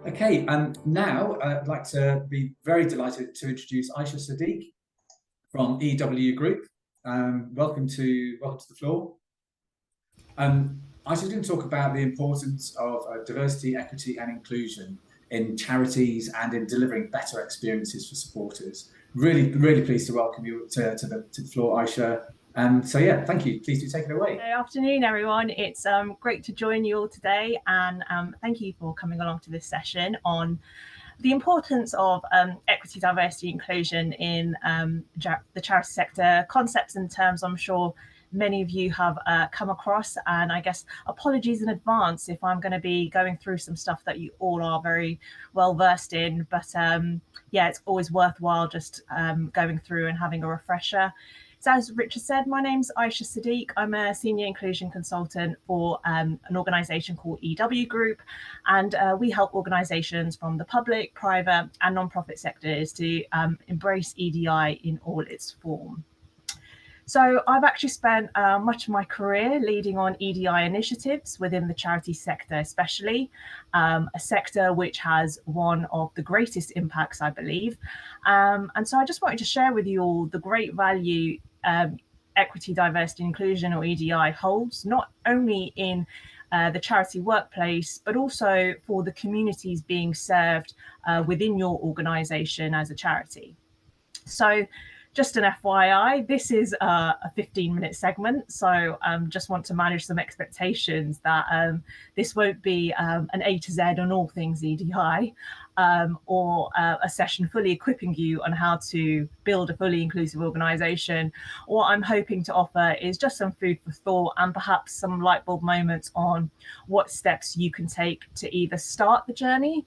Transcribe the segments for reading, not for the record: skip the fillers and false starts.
Okay, now I'd like to be very delighted to introduce Isha Sadiq from EW Group. Welcome to the floor. Isha's going to talk about the importance of diversity, equity, and inclusion in charities and in delivering better experiences for supporters. Really, really pleased to welcome you to the floor, Isha. So yeah, thank you. Please do take it away. Good afternoon, everyone. It's great to join you all today, and thank you for coming along to this session on the importance of equity, diversity, inclusion in the charity sector. Concepts and terms I'm sure many of you have come across, and I guess apologies in advance if I'm going to be going through some stuff that you all are very well versed in, but yeah, it's always worthwhile just going through and having a refresher. So as Richard said, my name's Isha Sadiq. I'm a senior inclusion consultant for an organisation called EW Group, and we help organisations from the public, private and non-profit sectors to embrace EDI in all its form. So I've actually spent much of my career leading on EDI initiatives within the charity sector, especially a sector which has one of the greatest impacts, I believe. And so I just wanted to share with you all the great value equity, diversity, inclusion, or EDI holds, not only in the charity workplace, but also for the communities being served within your organisation as a charity. So just an FYI, this is a 15-minute segment, so just want to manage some expectations that this won't be an A to Z on all things EDI, or a session fully equipping you on how to build a fully inclusive organisation. What I'm hoping to offer is just some food for thought and perhaps some light bulb moments on what steps you can take to either start the journey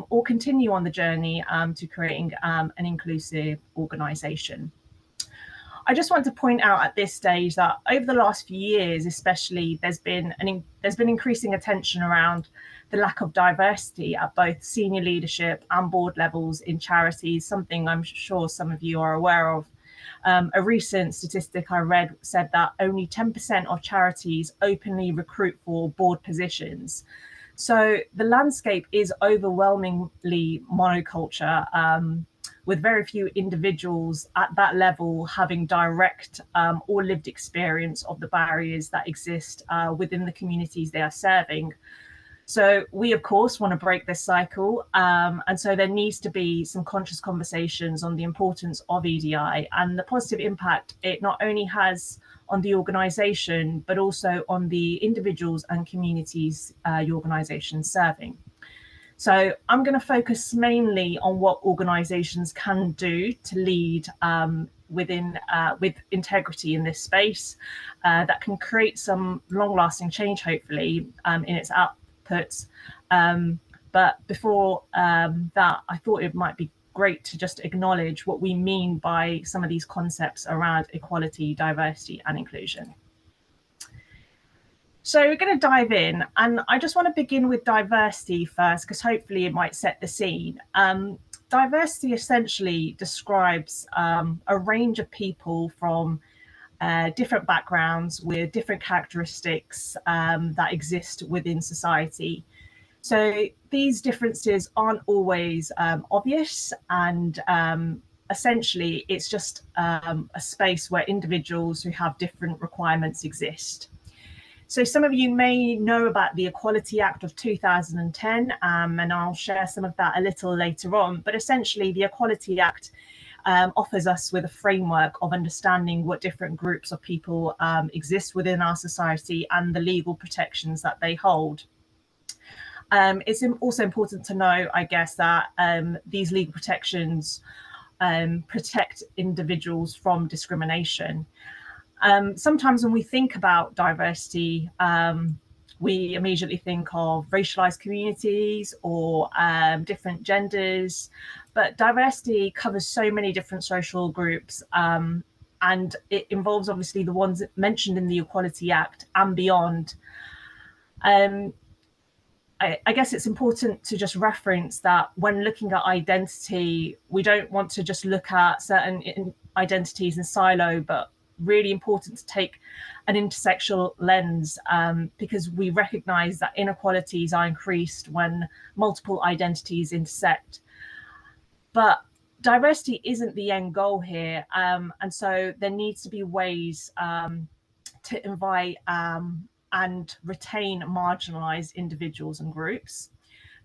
or continue on the journey to creating an inclusive organisation. I just want to point out at this stage that over the last few years, especially, there's been increasing attention around the lack of diversity at both senior leadership and board levels in charities, something I'm sure some of you are aware of. A recent statistic I read said that only 10% of charities openly recruit for board positions. So the landscape is overwhelmingly monoculture, with very few individuals at that level having direct or lived experience of the barriers that exist within the communities they are serving. So we, of course, want to break this cycle. And so there needs to be some conscious conversations on the importance of EDI and the positive impact it not only has on the organisation, but also on the individuals and communities your organisation is serving. So I'm going to focus mainly on what organisations can do to lead with integrity in this space that can create some long-lasting change, hopefully, in its outputs. But before that, I thought it might be great to just acknowledge what we mean by some of these concepts around equality, diversity, and inclusion. So we're going to dive in, and I just want to begin with diversity first, because hopefully it might set the scene. Diversity essentially describes a range of people from different backgrounds with different characteristics that exist within society. So these differences aren't always obvious, and essentially it's just a space where individuals who have different requirements exist. So some of you may know about the Equality Act of 2010, and I'll share some of that a little later on. But essentially, the Equality Act offers us with a framework of understanding what different groups of people exist within our society and the legal protections that they hold. It's also important to know, I guess, that these legal protections protect individuals from discrimination. Sometimes when we think about diversity, we immediately think of racialized communities or different genders, but diversity covers so many different social groups, and it involves obviously the ones mentioned in the Equality Act and beyond. I guess it's important to just reference that when looking at identity, we don't want to just look at certain identities in silo, but really important to take an intersectional lens, because we recognize that inequalities are increased when multiple identities intersect. But diversity isn't the end goal here, and so there needs to be ways to invite and retain marginalized individuals and groups.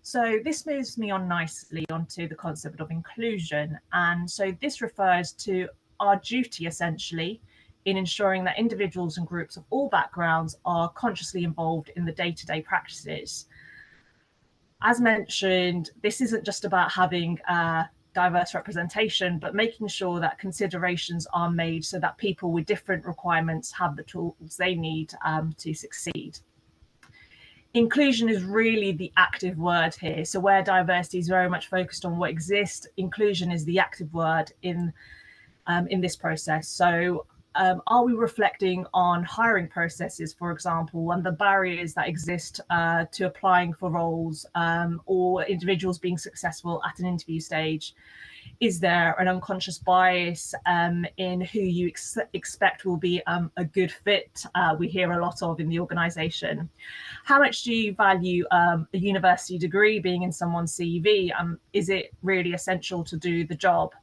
So this moves me on nicely onto the concept of inclusion. And so this refers to our duty, essentially, in ensuring that individuals and groups of all backgrounds are consciously involved in the day-to-day practices. As mentioned, this isn't just about having diverse representation, but making sure that considerations are made so that people with different requirements have the tools they need to succeed. Inclusion is really the active word here. So where diversity is very much focused on what exists, inclusion is the active word in this process. So are we reflecting on hiring processes, for example, and the barriers that exist to applying for roles or individuals being successful at an interview stage? Is there an unconscious bias in who you expect will be a good fit? We hear a lot of in the organisation. How much do you value a university degree being in someone's CV? Is it really essential to do the job?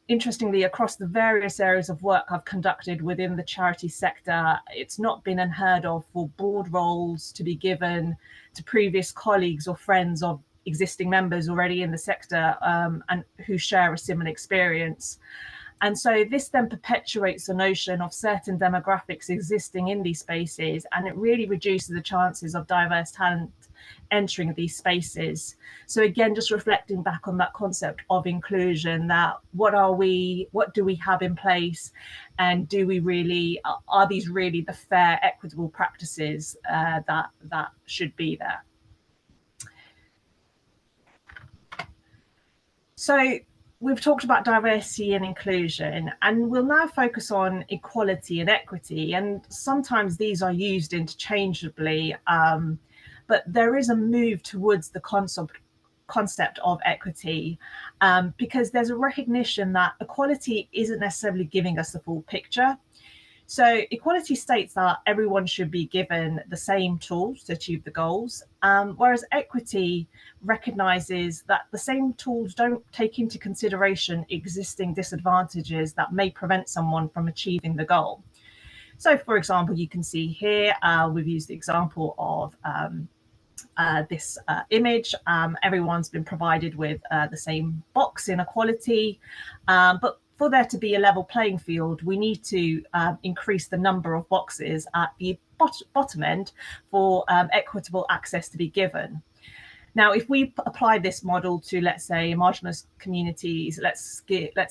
Interestingly, across the various areas of work I've conducted within the charity sector, it's not been unheard of for board roles to be given to previous colleagues or friends of existing members already in the sector and who share a similar experience. And so this then perpetuates the notion of certain demographics existing in these spaces, and it really reduces the chances of diverse talent entering these spaces. So again, just reflecting back on that concept of inclusion, that what do we have in place, and are these really the fair, equitable practices that should be there? So we've talked about diversity and inclusion, and we'll now focus on equality and equity. And sometimes these are used interchangeably, but there is a move towards the concept of equity, because there's a recognition that equality isn't necessarily giving us the full picture. So equality states that everyone should be given the same tools to achieve the goals, whereas equity recognises that the same tools don't take into consideration existing disadvantages that may prevent someone from achieving the goal. So, for example, you can see here, we've used the example of this image. Everyone's been provided with the same box inequality, but for there to be a level playing field, we need to increase the number of boxes at the bottom end for equitable access to be given. Now, if we apply this model to, let's say, marginalised communities, let's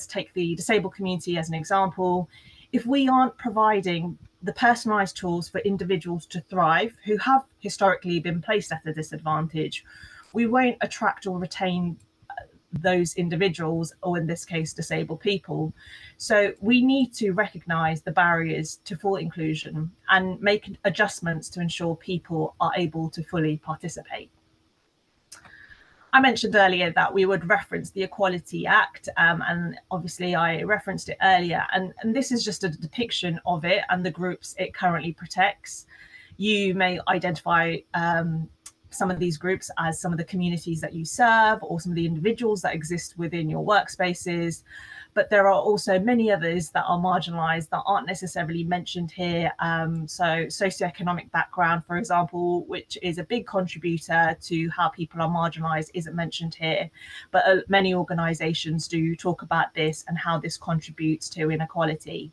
take the disabled community as an example. If we aren't providing the personalised tools for individuals to thrive who have historically been placed at a disadvantage, we won't attract or retain those individuals, or in this case, disabled people. So we need to recognise the barriers to full inclusion and make adjustments to ensure people are able to fully participate. I mentioned earlier that we would reference the Equality Act, and obviously I referenced it earlier, and this is just a depiction of it and the groups it currently protects. You may identify some of these groups as some of the communities that you serve or some of the individuals that exist within your workspaces, but there are also many others that are marginalized that aren't necessarily mentioned here. So socioeconomic background, for example, which is a big contributor to how people are marginalized, isn't mentioned here, but many organizations do talk about this and how this contributes to inequality.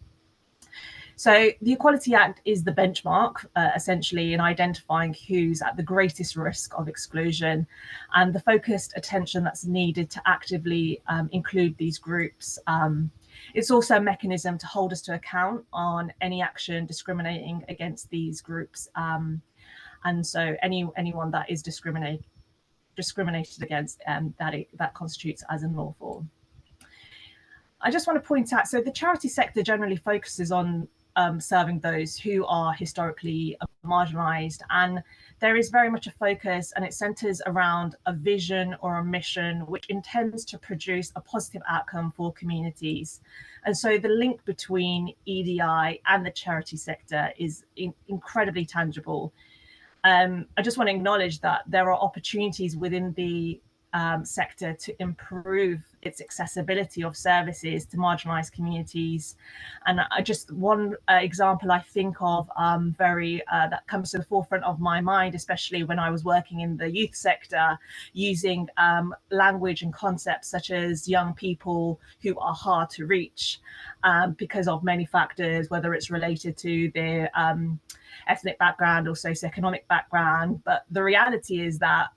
So the Equality Act is the benchmark, essentially, in identifying who's at the greatest risk of exclusion and the focused attention that's needed to actively include these groups. It's also a mechanism to hold us to account on any action discriminating against these groups. And so anyone that is discriminated against, that constitutes as unlawful. I just want to point out, so the charity sector generally focuses on serving those who are historically marginalized. And there is very much a focus, and it centers around a vision or a mission which intends to produce a positive outcome for communities. And so the link between EDI and the charity sector is incredibly tangible. I just want to acknowledge that there are opportunities within the sector to improve its accessibility of services to marginalized communities. And one example I think of that comes to the forefront of my mind, especially when I was working in the youth sector, using language and concepts such as young people who are hard to reach because of many factors, whether it's related to their ethnic background or socioeconomic background. But the reality is that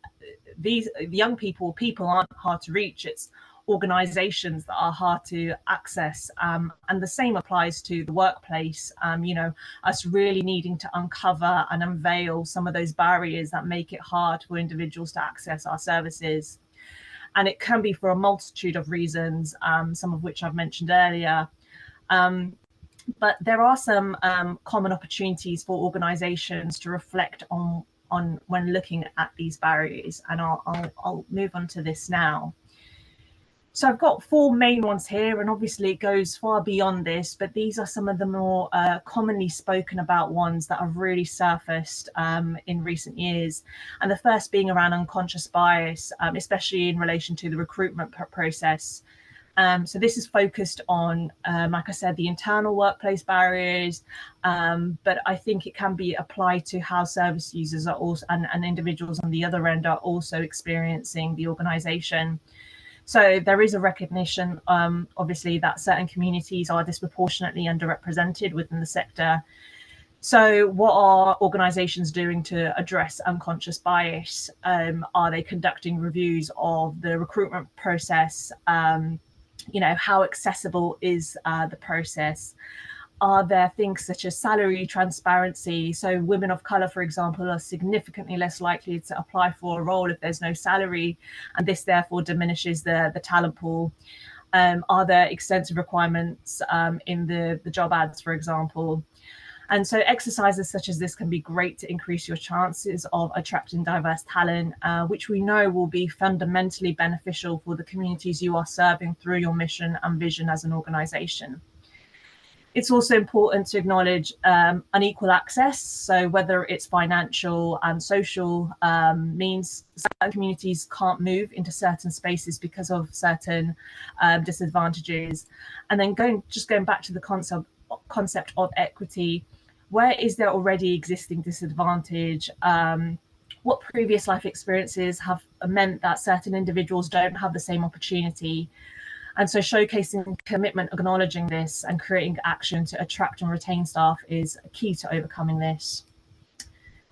these young people aren't hard to reach. It's organizations that are hard to access. And the same applies to the workplace, us really needing to uncover and unveil some of those barriers that make it hard for individuals to access our services. And it can be for a multitude of reasons, some of which I've mentioned earlier. But there are some common opportunities for organizations to reflect on when looking at these barriers, and I'll move on to this now. So I've got four main ones here, and obviously it goes far beyond this, but these are some of the more commonly spoken about ones that have really surfaced in recent years. And the first being around unconscious bias, especially in relation to the recruitment process. So this is focused on, like I said, the internal workplace barriers, but I think it can be applied to how service users are also, and individuals on the other end are also experiencing the organization. So there is a recognition, obviously, that certain communities are disproportionately underrepresented within the sector. So what are organizations doing to address unconscious bias? Are they conducting reviews of the recruitment process? How accessible is the process? Are there things such as salary transparency? So women of color, for example, are significantly less likely to apply for a role if there's no salary, and this therefore diminishes the talent pool. Are there extensive requirements in the job ads, for example? And so exercises such as this can be great to increase your chances of attracting diverse talent, which we know will be fundamentally beneficial for the communities you are serving through your mission and vision as an organization. It's also important to acknowledge unequal access. So whether it's financial and social means, certain communities can't move into certain spaces because of certain disadvantages. And then going back to the concept of equity, where is there already existing disadvantage? What previous life experiences have meant that certain individuals don't have the same opportunity? And so showcasing commitment, acknowledging this, and creating action to attract and retain staff is key to overcoming this.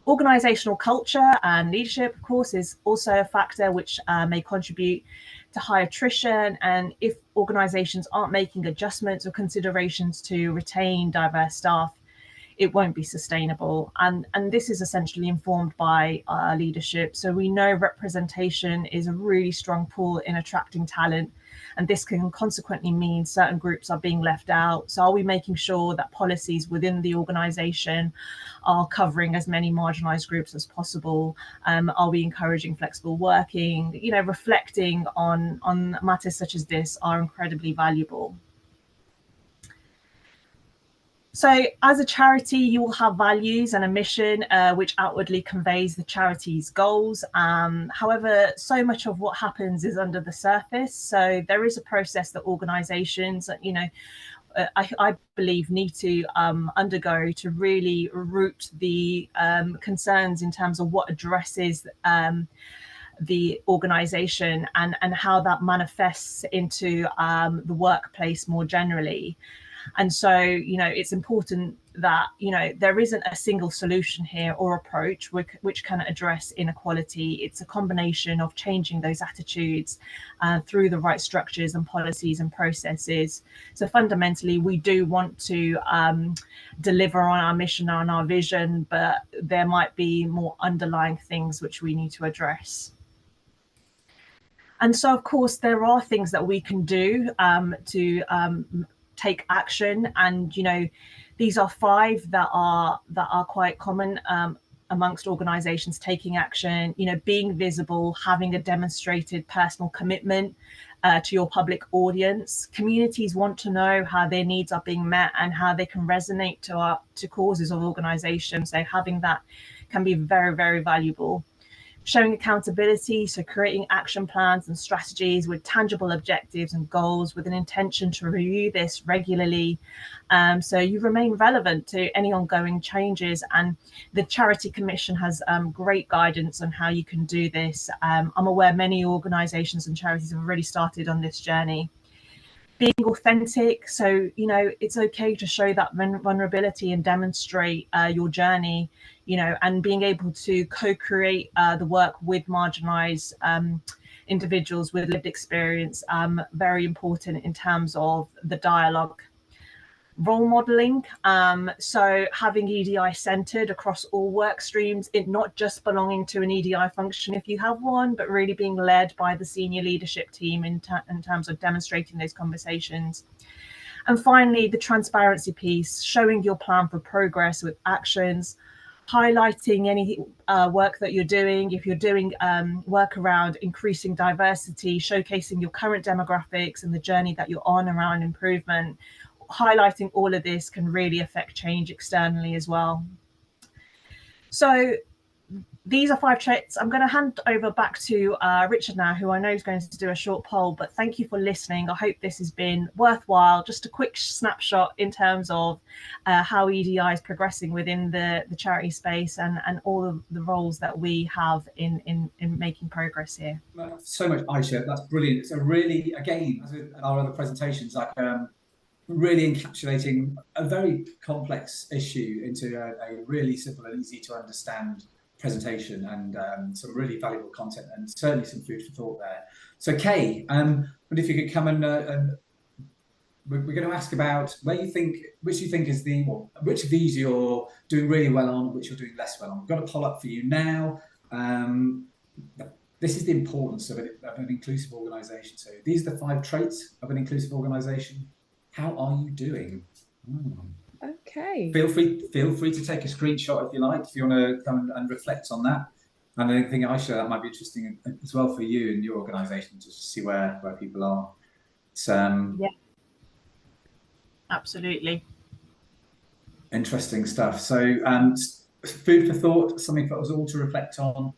Organizational culture and leadership, of course, is also a factor which may contribute to high attrition. And if organizations aren't making adjustments or considerations to retain diverse staff, it won't be sustainable. And this is essentially informed by leadership. So we know representation is a really strong pull in attracting talent, and this can consequently mean certain groups are being left out. So are we making sure that policies within the organization are covering as many marginalized groups as possible? Are we encouraging flexible working? Reflecting on matters such as this are incredibly valuable. So as a charity, you will have values and a mission which outwardly conveys the charity's goals. However, so much of what happens is under the surface. So there is a process that organizations, I believe, need to undergo to really root the concerns in terms of what addresses the organization and how that manifests into the workplace more generally. And so, it's important that, there isn't a single solution here or approach which can address inequality. It's a combination of changing those attitudes through the right structures and policies and processes. So fundamentally, we do want to deliver on our mission and our vision, but there might be more underlying things which we need to address. And so, of course, there are things that we can do to take action. And These are 5 that are quite common amongst organizations taking action, being visible, having a demonstrated personal commitment to your public audience. Communities want to know how their needs are being met and how they can resonate to causes of organizations. So having that can be very, very valuable. Showing accountability, so creating action plans and strategies with tangible objectives and goals with an intention to review this regularly, so you remain relevant to any ongoing changes. And the Charity Commission has great guidance on how you can do this. I'm aware many organisations and charities have already started on this journey. Being authentic, so it's okay to show that vulnerability and demonstrate your journey, and being able to co-create the work with marginalized individuals with lived experience, very important in terms of the dialogue. Role modeling, so having EDI centered across all work streams, it not just belonging to an EDI function if you have one, but really being led by the senior leadership team in terms of demonstrating those conversations. And finally, the transparency piece, showing your plan for progress with actions, highlighting any work that you're doing. If you're doing work around increasing diversity, showcasing your current demographics and the journey that you're on around improvement, highlighting all of this can really affect change externally as well. So these are 5 traits. I'm going to hand over back to Richard now, who I know is going to do a short poll, but thank you for listening. I hope this has been worthwhile. Just a quick snapshot in terms of how EDI is progressing within the charity space and all of the roles that we have in making progress here. So much, Isha. That's brilliant. It's a really, again, as with our other presentations, like really encapsulating a very complex issue into a really simple and easy to understand presentation, and some really valuable content, and certainly some food for thought there. So Kay, but if you could come and we're going to ask about which you think is which of these you're doing really well on, which you're doing less well on. We've got a poll up for you now. This is the importance of an inclusive organisation. So these are the 5 traits of an inclusive organisation. How are you doing? Okay. Feel free to take a screenshot if you like, if you want to come and reflect on that. And I think, Isha, that might be interesting as well for you and your organisation, just to see where people are. Yeah, absolutely. Interesting stuff. So food for thought, something for us all to reflect on.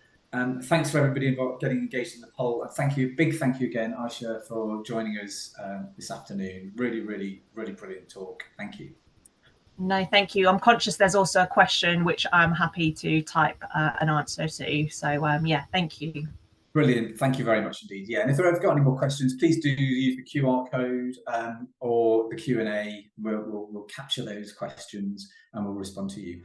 Thanks for everybody involved getting engaged in the poll. And big thank you again, Isha, for joining us this afternoon. Really, really, really brilliant talk. Thank you. No, thank you. I'm conscious there's also a question which I'm happy to type an answer to. So yeah, thank you. Brilliant. Thank you very much indeed. Yeah, and if you've got any more questions, please do use the QR code or the Q&A. We'll capture those questions and we'll respond to you.